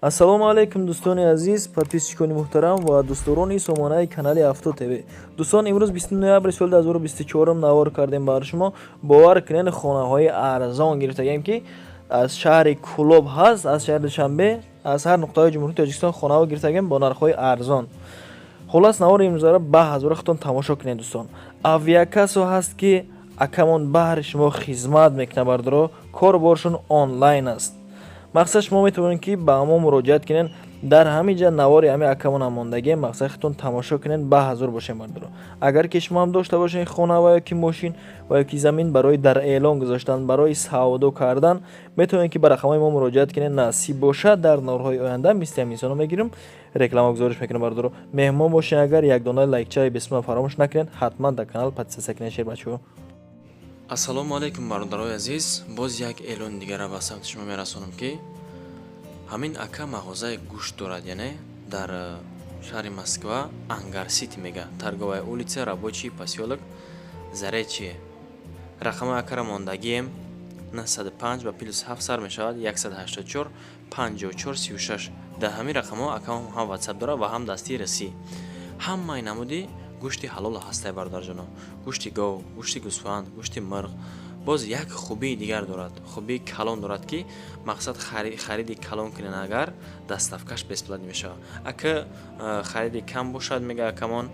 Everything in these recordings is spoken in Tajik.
ассалому алайкум дӯстони азиз, подписчикони муҳтарам ва дӯстдорони сомонаи канали Авто ТВ. Дӯстон, имрӯз 20 ноябри соли 2024 навор кардем бар шумо. Бовар кунед, хонаҳои арзон гирифтагем ки аз шаҳри Кӯлоб ҳаст, аз шаҳри Душанбе, аз ҳар нуқтаҳои ҷумҳурии Тоҷикистон хонаҳо гирифтагем бо нархҳои арзон. Хулас навори имрӯзара баъзора худтон тамошо кунед дӯстон. Авиакасо ҳаст ки акамон баҳри шумо хизмат мекунад бардоро, корборшон онлайн аст. мақсад шумо метавонед ки ба мо муроҷиат кунед, дар ҳамин ҷа навори ҳамин акамон амондагӣ мақсад худтон тамошо кунед ба ҳазур бошем бардоро. агар ки шумо ҳам дошта бошед хона ва ёки мошин ва ёки замин барои дар эълон гузоштан, барои савдо кардан, метавонед ки ба рақамҳои мо муроҷиат кунед. насиб бошад дар наврҳои оянда мисли ҳамин инсонҳо мегирем, реклама гузориш мекунем бардоро. меҳмон бошед, агар як дона лайкчаи бисмилла фаромӯш накунед, ҳатман дар канал подписатсия кунед шер бачаҳо. ассалому алайкум бародарои азиз, боз як эълони дигара ба самти шумо мерасонам ки ҳамин ака мағозаи гӯшт дорад, яъне дар шаҳри Москва Ангар Сити мега, торговая улица, рабочий посёлок, Заречье. рақамаи акара мондагием 905 ба +7 сар мешавад 184 54 36. дар ҳамин рақамҳо акам ҳам WhatsApp дорад ва ҳам дастии расӣ. ҳамаи намуди гӯшти ҳалол ҳастай бародарҷоно. гӯшти гов, гӯшти гӯсфанд, гӯшти мирғ. боз як хубии дигар дорад, хубии калон дорад ки мақсад хариди калон кунен, агар даставкаш бесплатни мешавад. ака хариди кам бошад, мега акамон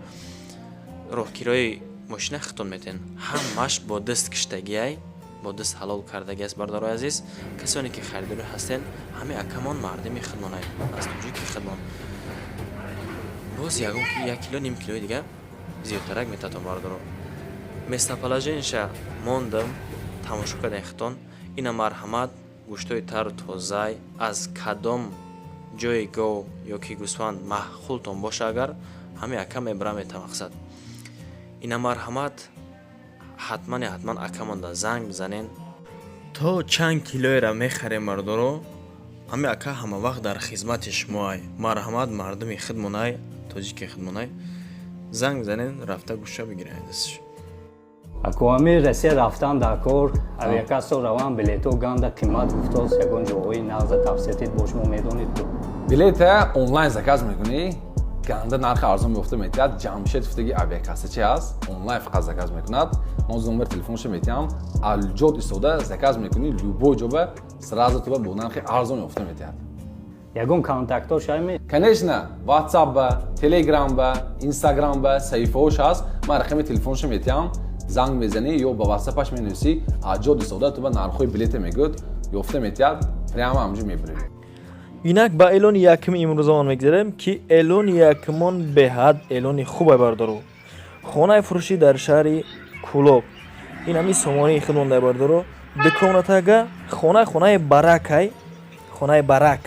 роҳкирои мошина хитон метен, ҳамаш бо даст киштагиай, бо даст ҳалол кардагиаст бародарои азиз. касоне ки харидорӣ ҳастен, ҳами акамон мардими хидмонай, аз тоҷики хидмон. боз ягон ки 1 кило ним килои дигар зиёдтарак метатон бародаро. местоположениша мондам, тамошо кардем хитон. ина марҳамат гӯштои тару тозаи аз кадом ҷои гов ёки гӯсфанд маҳхултон боша, агар ҳами ака мебара мета мақсад. ина марҳамат ҳатман акамонда занг бизанен, то чанд килоера мехарем бародаро. ҳами ака ҳама вақт дар хизмати шумоай. марҳамат мардуми хидмонай, тоҷики хидмонай. занг бизанен, рафта гӯшта бигирен дасташ. акоами расе рафтан дар кор, авиакасо раван билето ганда қимат гуфтост, ягон ҷоҳои нағза тавсиятит бо шумо медонед? билета онлайн заказ мекунӣ, ганда нархи арзон меофта метиҳад. ҷамшед футаги авиакасса чи аст, онлайн фақат заказ мекунад. ман номер телефонша метиҳам, алҷод истода заказ мекунӣ, любой ҷоба сразу туба бо нархи арзон меофта метиҳад. ягон контактош ҳами? конечно, WhatsApp ба, Telegram ба, Instagram ба саҳифаҳош ҳаст. ман рақами телефонша метиҳам, занг мезанӣ ё ба WhatsApp-аш менависӣ, алҷод истода туба нархҳои билета мегӯяд, ёфта метиҳад, прямо ҳамҷо мебарӣ. инак ба эълони якми имрӯзамон мегзарем ки эълони якмон беҳад эълони хубе бардоро. хонаи фурӯшӣ дар шаҳри Кӯлоб. ин ҳамин сомонаи хидмондай бардоро. дуконатага хонаи баракай, хонаи барак.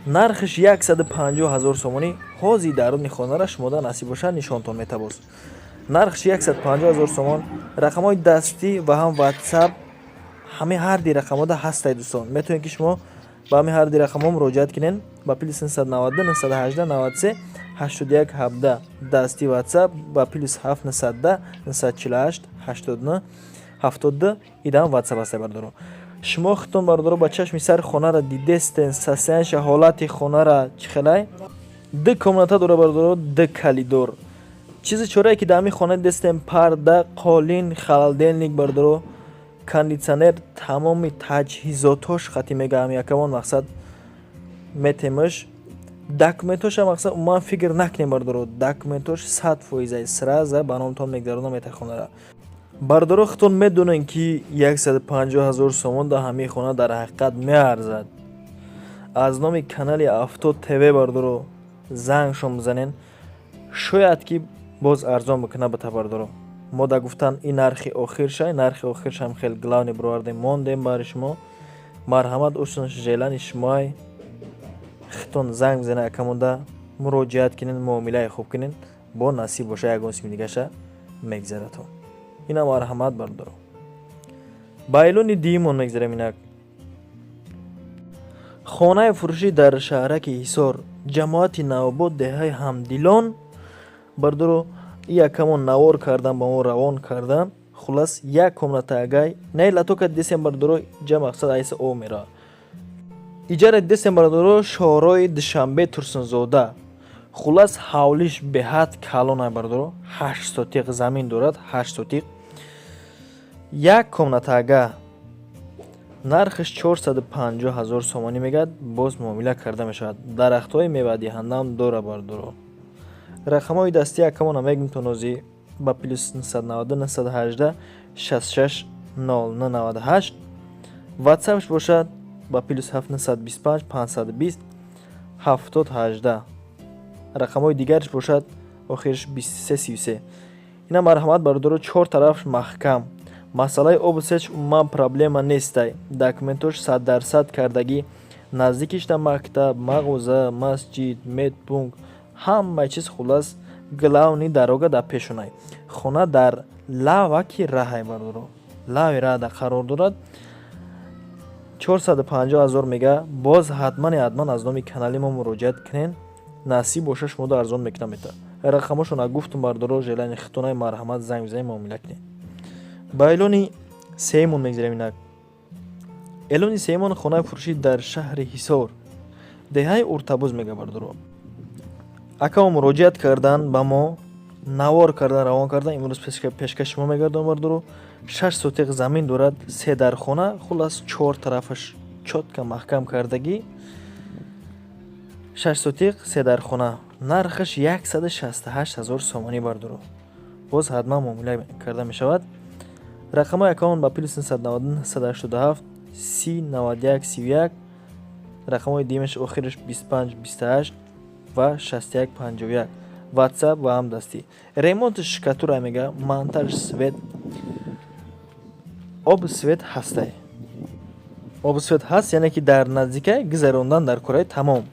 нархиш 150 000 сомонӣ. ҳозир даруни хонара шумода насиб бошад нишонтон метабоз. нархиш 150 000 сомон. рақамҳои дастӣ ва ҳам WhatsApp ҳамин ҳарди рақамода ҳастай дӯстон. метавонед ки шумо ба ҳамин ҳарди рақамҳо муроҷиат кунед ба +992 918 93 81 17 дасти WhatsApp ба +7 910 948 89 72 идам WhatsApp ҳастай бардоро. шумо хитон бардоро ба чашми сар хонара дидестен сасянша ҳолати хонара чихелай д комната дора бардоро д калидор. чизи чорае ки дар ҳамин хона дидестен парда, қолин, халалденник бардоро, кондитсионер, тамоми таҷҳизотош хати мега ҳамин акамон мақсад метемаш. документоша мақсад умуман фикр накунем бардоро. документош 100% сраза ба номтон мегзаронам мета хонара. бардоро хитон медонен ки 150 000 сомон дар ҳамин хона дар ҳақиқат меарзад. аз номи канали Авто ТВ бардоро зангшон бизанен, шояд ки боз арзон бикунад бата бардоро. мо да гуфтан ин нархи охирша, нархи охиршам хел главни бировардем мондем бари шумо. марҳамат устон желани шумоай. хитон занг бизанен акамонда муроҷиат кунен, муомилаи хуб кунен, бо насиб боша ягон сими дигаша мегзаратон. ина марҳамат бардоро. ба эълони диимон мегзарем. инак хонаи фурӯшӣ дар шаҳраки ҳисор, ҷамоати навобод, деҳаи ҳамдилон бардоро. якамон навор кардан ба мо равон кардан. хулас як комната агай не латока десем бардоро ҷа мақсад айса о мера. иҷара дестем бародаро шоҳрои душанбе турсунзода. хулас ҳавлиш беҳад калонай бародаро, 8 сотиқ замин дорад, 8 сотиқ. як комнатага нархиш 450 000 сомонӣ мегӯяд, боз муомила карда мешавад. дарахтҳои мевадиҳандаам дора бародаро. рақамҳои дастии акамона мегӯм то нозӣ ба +990 918 66 0098. ватсапш бошад ба +725 520 7018. рақамҳои дигарш бошад охириш 2333. ина марҳамат бародаро, чор тарафш маҳкам. масъалаи обу сеч умуман проблема нестай. документош 100% кардагӣ, наздикишда мактаб, мағоза, масҷид, медпункт, ҳамаи чиз хулас главни дарога дар пешонай. хона дар лаваки раҳай бародаро, лави раҳда қарор дорад. 450 000 мега. боз ҳатман аз номи канали мо муроҷиат кунен, насиб боша шумода арзон мекунам мета. рақамошо нагуфтум бародаро, желани хитонаи марҳамат занг бизанед, муомила кунед. ба элони сеюмон мегзарем. инак элони сеюмон хонаи фурӯшӣ дар шаҳри ҳисор, деҳаи уртабуз мега бародаро. акамо муроҷиат кардан ба мо, навор кардан, равон кардан. имрӯз пешкаши мо мегардон бародаро. 6 сотиқ замин дорад, 3 дар хона, хулас 4 тарафаш чотка маҳкам кардагӣ. 6 сотиқ, 3 дар хона, нархаш 168 000 сомонӣ бародаро. боз ҳатман муомила карда мешавад. рақамҳои акаунт ба +990 987 3091 31. рақамҳои димаш охираш 25 28 ва 61 51. ватсап ва ҳамдастӣ. ремонти шкатура мега, монтаж свет, об свет ҳастай. об свет ҳаст, яъне ки дар наздикай гузарондан дар кораи тамом.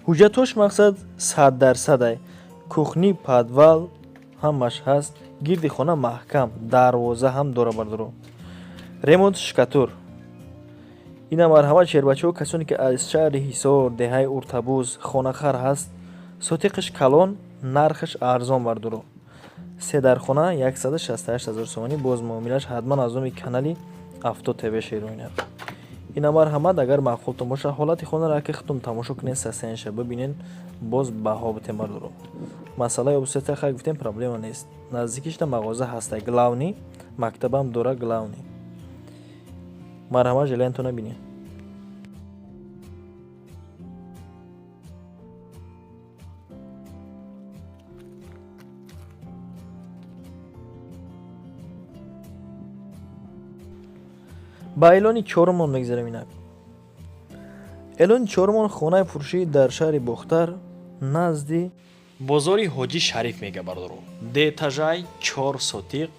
ҳуҷҷатош мақсад 100%ай. кухни, подвал ҳамаш ҳаст. гирди хона маҳкам, дарвоза ҳам дора бародаро. ремонти шкатур. ина марҳамат шербачаҳо, касоне ки аз шаҳри ҳисор, деҳаи уртабуз хонахар ҳаст. сотиқиш калон, нархиш арзон бародаро. 3 дар хона 168 000 сомонӣ. боз муомилаш ҳатман аз номи канали Авто ТВ шеройнад. ина марҳамат, агар маъқултон боша ҳолати хонаро ки худтон тамошо кунед, сасенша бибинен, боз баҳо битем бародаро. масъалаи обусета хай гуфтем, проблема нест. наздикишда мағоза ҳастай, главни, мактабам дора главни. марҳамат, желаянтон набинед. ба элони чорумон мегзарем. инак элони чорумон хонаи фурӯшӣ дар шаҳри бохтар назди бозори ҳоҷӣ шариф мега бародаро. детажай 4 сотиқ,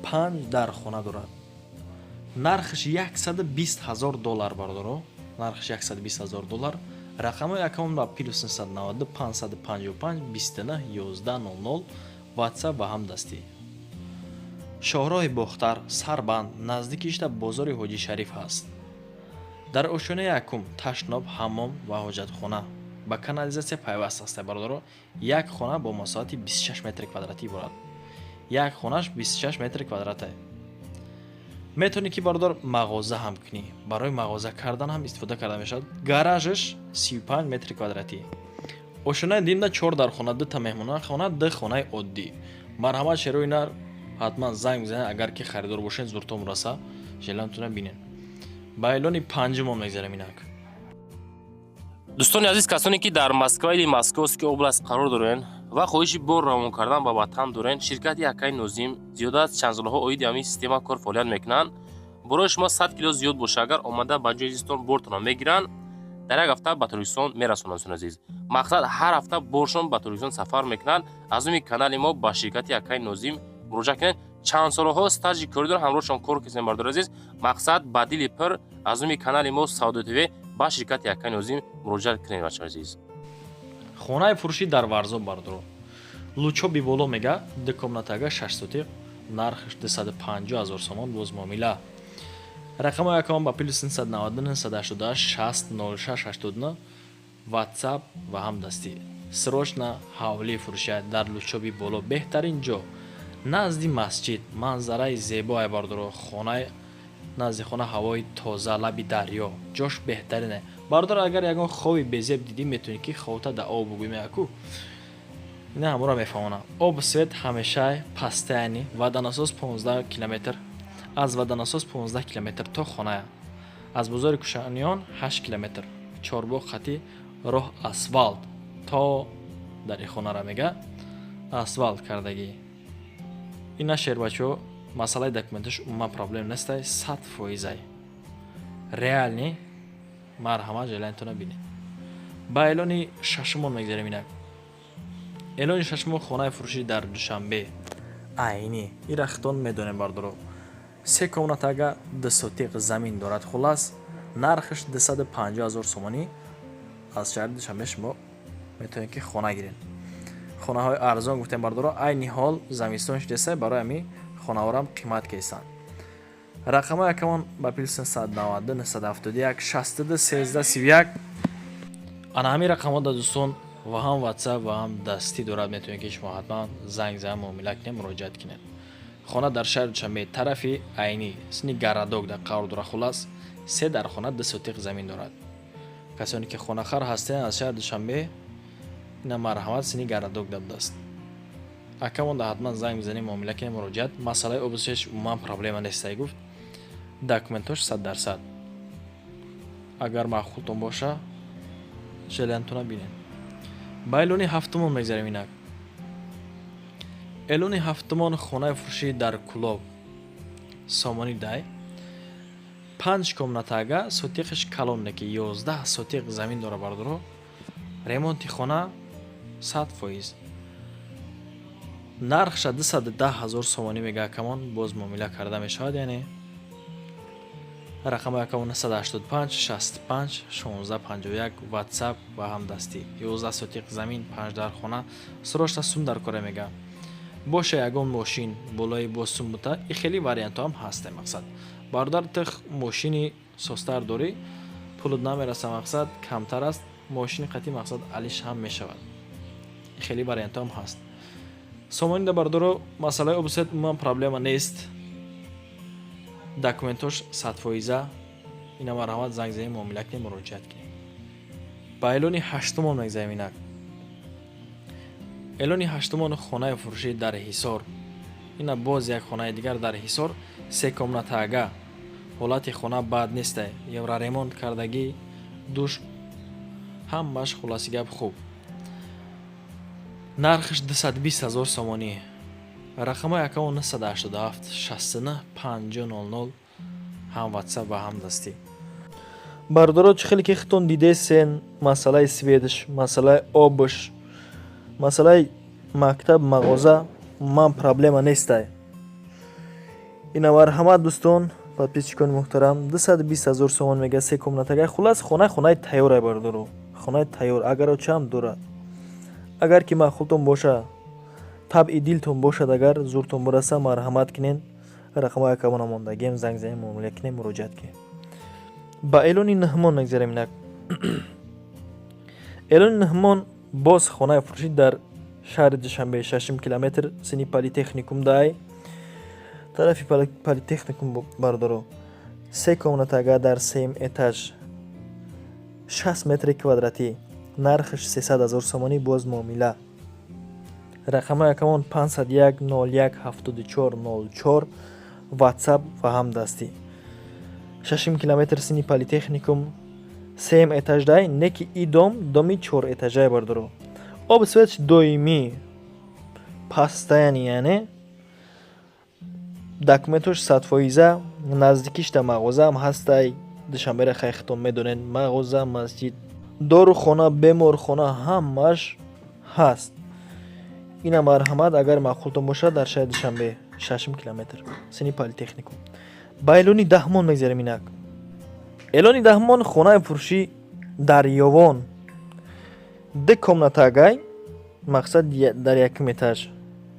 5 дар хона дорад. нархиш 120 000 бародаро. нархиш 120 000. рақамҳои акаунт ба +990 555 29 11 00. ватсап ва ҳамдастӣ. шоҳрои бохтар, сарбанд, наздикишда бозори ҳоҷӣ шариф ҳаст. дар ошонаи якум ташноб, ҳаммом ва ҳоҷатхона ба канализатсия пайваст аст бародаро. як хона бо масоҳати 26 метри квадратӣ борад. як хонаш 26 метри квадрате. метавонӣ ки бародар мағоза ҳам кунӣ. барои мағоза кардан ҳам истифода карда мешавад. гаражиш 35 метри квадратӣ. ошонаи димда 4 дар хона, 2 та меҳмона хона, 2 хонаи оддӣ. марҳамат, шерои нар ҳатман занг бизанед, агар ки харидор бошед, зуртон раса, желантона бинен. ба элони панҷумон мегзарем. инак дӯстони азиз, касоне ки дар Москва или Московский област қарор дорен ва хоҳиши бор равон кардан ба ватан дорен, ширкати Акай Нозим зиёда аз чанд солҳо оиди ҳамин система кор фаъолият мекунанд. барои шумо 100 кило зиёд боша, агар омада ба ҷои зистон бортонро мегиранд, дар як ҳафта ба Торкистон мерасонанд. азиз, мақсад ҳар ҳафта боршон ба Торкистон сафар мекунанд. аз номи канали мо ба ширкати Акай Нозим муроҷиат кунед. чанд солҳо стажи коридор ҳамроҳшон кор кардем бардор азиз. мақсад ба дили пир аз номи канали мо Сауdo TV ба ширкати Акай Нозим муроҷиат кунед. бача азиз, хонаи фурӯшӣ дар варзоб бародаро. лучоби боло мега, 2 комнатага 6 сотиқ, нархиш 250 000 сомон. боз муомила. рақамҳои акаунт ба +990 988 60 06 89. ватсап ва ҳамдастӣ. срочна ҳавлӣ фурӯшият дар лучоби боло, беҳтарин ҷо назди масҷид, манзараи зебое бародаро. хонаи назди хона ҳавои тоза, лаби дарё, ҷош беҳтарине. бардор, агар ягон хоби безеб дидӣ, метавонӣ ки ховта да об бугӯӣ меяку. Ина ҳамора мефаҳмонам. Об свет ҳамеша пастаяни ваданасос 15 километр, аз ваданасос 15 километр то хоная. Аз бозори Кушаниён 8 километр. Чорбоғ хати роҳ асфалт то дар ин хонара мега асфалт кардагӣ. Ина шербачо масъалаи документаш умуман проблем нестай, 100%. Реални марҳамат ҷалаинтона бинед. Ба эълони шашумон мегзарем инак. эълони шашумон хонаи фурӯшӣ дар Душанбе. Айни ира хитон медонем бардоро. 3 комнатага 2 сотиқ замин дорад. Хулас нархаш 250 000 сомонӣ. аз шаҳри Душанбе шумо метавонед ки хона гиред. хонаҳои арзон гуфтем бардоро, айни ҳол замистон шудесай, барои ҳами хонаҳорам қимат кесан. рақамҳои якамон ба +992 971 62 13 31. ана ҳамин рақамҳо да дӯстон ва ҳам WhatsApp ва ҳам дастӣ дорад. метавонед ки шумо ҳатман занг зан муомила кунед, муроҷиат кунед. хона дар шаҳри Душанбе, тарафи айни сини Гарадок дар қавр дорад. хулас 3 дар хона 2 сотиқ замин дорад. касоне ки хонахар ҳастен аз шаҳри Душанбе, ина марҳамат сини Гарадок дабдаст. акамон да ҳатман занг бизанед, муомила кунед, муроҷиат. масъалаи обусеш умуман проблема нестай гуфт. документош 100%. агар маъқултон боша ҷалаянтона бинед. ба эълони ҳафтумон мегзарем инак. эълони ҳафтумон хонаи фурӯшӣ дар Кулоб. сомони дай 5 комнатага сотиқаш калонне ки 11 сотиқ замин дора бардоро. ремонти хона 100%. нархша 210 000 сомонӣ мега акамон, боз муомила карда мешавад. яъне рақамҳои акамон 985 65 16 51 WhatsApp ва ҳамдастӣ. 11 сотиқ замин, 5 дар хона, срочно сум дар кора мега. боша ягон мошин болои босум бута, и хеле вариантҳо ҳам ҳаста. мақсад бародар тих мошини состар дорӣ, пулут намераса, мақсад камтар аст, мошини қатӣ мақсад алиш ҳам мешавад. хеле вариантҳо ҳам ҳаст. сомонида бардоро масъалаи обусет умуман проблема нест. документош 100%. ина марҳамат занг занед, муомила кунед, муроҷиат кунед. ба эълони ҳаштумон мегзарем инак. эълони ҳаштумон хонаи фурӯшӣ дар Ҳисор. ина боз як хонаи дигар дар Ҳисор, 3 комнатага. ҳолати хона бад нестай, евра ремонт кардагӣ, душ ҳамаш хулоси гап хуб. нархаш 220 000 сомонӣ. рақамҳои акамон 987 69 500 ҳам WhatsApp ва ҳам дастӣ. бардоро чӣ хеле ки хитон дидесен масъалаи светш, масъалаи обш, масъалаи мактаб, мағоза ман проблема нестай. ина марҳамат дӯстон, подписчикони муҳтарам, 220 000 сомон мега 3 комнатага. хулас хонаи тайёра бардоро. хонаи тайёр агарчам дорад. агар ки маъқултон боша, табъи дилтон бошад, агар зуртон бураса, марҳамат кунед. рақамҳои акамон мондагием, занг занед, муомила кунед, муроҷиат кунед. ба эълони ниҳмон мегзарем инак. эълони ниҳмон боз хонаи фурӯшӣ дар шаҳри Душанбе, 6 километр, сини политехникум дай, тарафи политехникум бардоро. 3 комнатага дар 3 этаж, 60 метри квадратӣ. нархаш 300 000 сомонӣ, боз муомила. рақамҳои акамон 501 01 74 04 WhatsApp ва ҳам дастӣ. 6 километр сини политехникум, 3 этаж дай, неки и доми 4 этажаи бардоро. об светш доимӣ пастаяни, яъне документош 100%. наздикишта мағоза ҳам ҳастай. душанбера хайхитон медонед, мағоза, масҷид, дорухона, беморхона ҳамаш ҳаст. ина марҳамат, агар маъқултон бошад, дар шаҳри Душанбе, 6 километр, сини политехникум. ба эълони даҳмон мегзарем инак. эълони даҳмон хонаи фурӯшӣ дар Ёвон, 2 комнатагай, мақсад дар 1 этаж,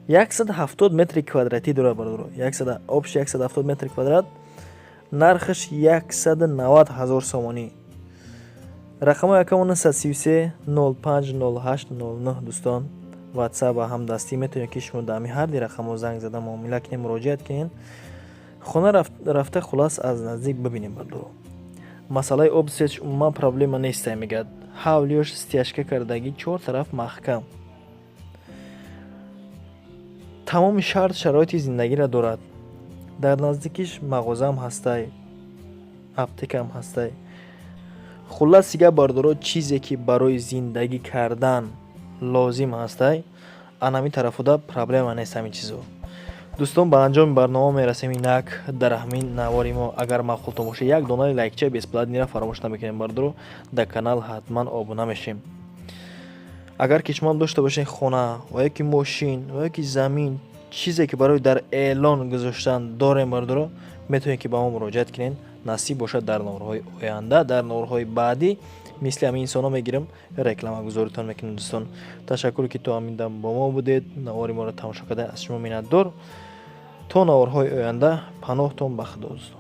170 метри квадратӣ дорад бардоро. обш 170 метри квадрат, нархаш 190 000 сомонӣ. рақамҳои акамон 933 05 08 09 дӯстон. WhatsApp ва ҳам дастӣ. метавонед ки шумо дар ҳар ди рақамҳо занг зада муомила кунед, муроҷиат кунед. хона рафта хулас аз наздик бибинем бардоро. масъалаи об сетч умуман проблема нестай мегӯяд. ҳавлиёш стяжка кардагӣ чор тараф маҳкам. тамоми шарт шароити зиндагиро дорад. дар наздикиш мағозаам ҳастай, аптекаам ҳастай. хуллас дигар бардоро чизе ки барои зиндагӣ кардан лозим ҳастай, анами тарафуда проблема нест ҳамин чизо. дӯстон, ба анҷоми барнома мерасем. инак дар ҳамин навори мо агар маъқултон боша як донаи лайкча бесплатниро фаромӯш намекунем. бардоро дар канал ҳатман обуна мешем. агар ки шумо дошта бошед хона ва ёки мошин ва ёки замин, чизе ки барои дар эълон гузоштан дорем, бардоро метавонед ки ба мо муроҷиат кунед. насиб бошад дар наврҳои оянда, дар наврҳои баъдӣ мисли ҳамин инсонҳо мегирем, рекламагузоритон мекунем. дӯстон, ташаккур ки то ҳамин дам бо мо будед. навори моро тамошо карда аз шумо миннатдор. то наврҳои оянда паноҳтон ба худо. дӯстон.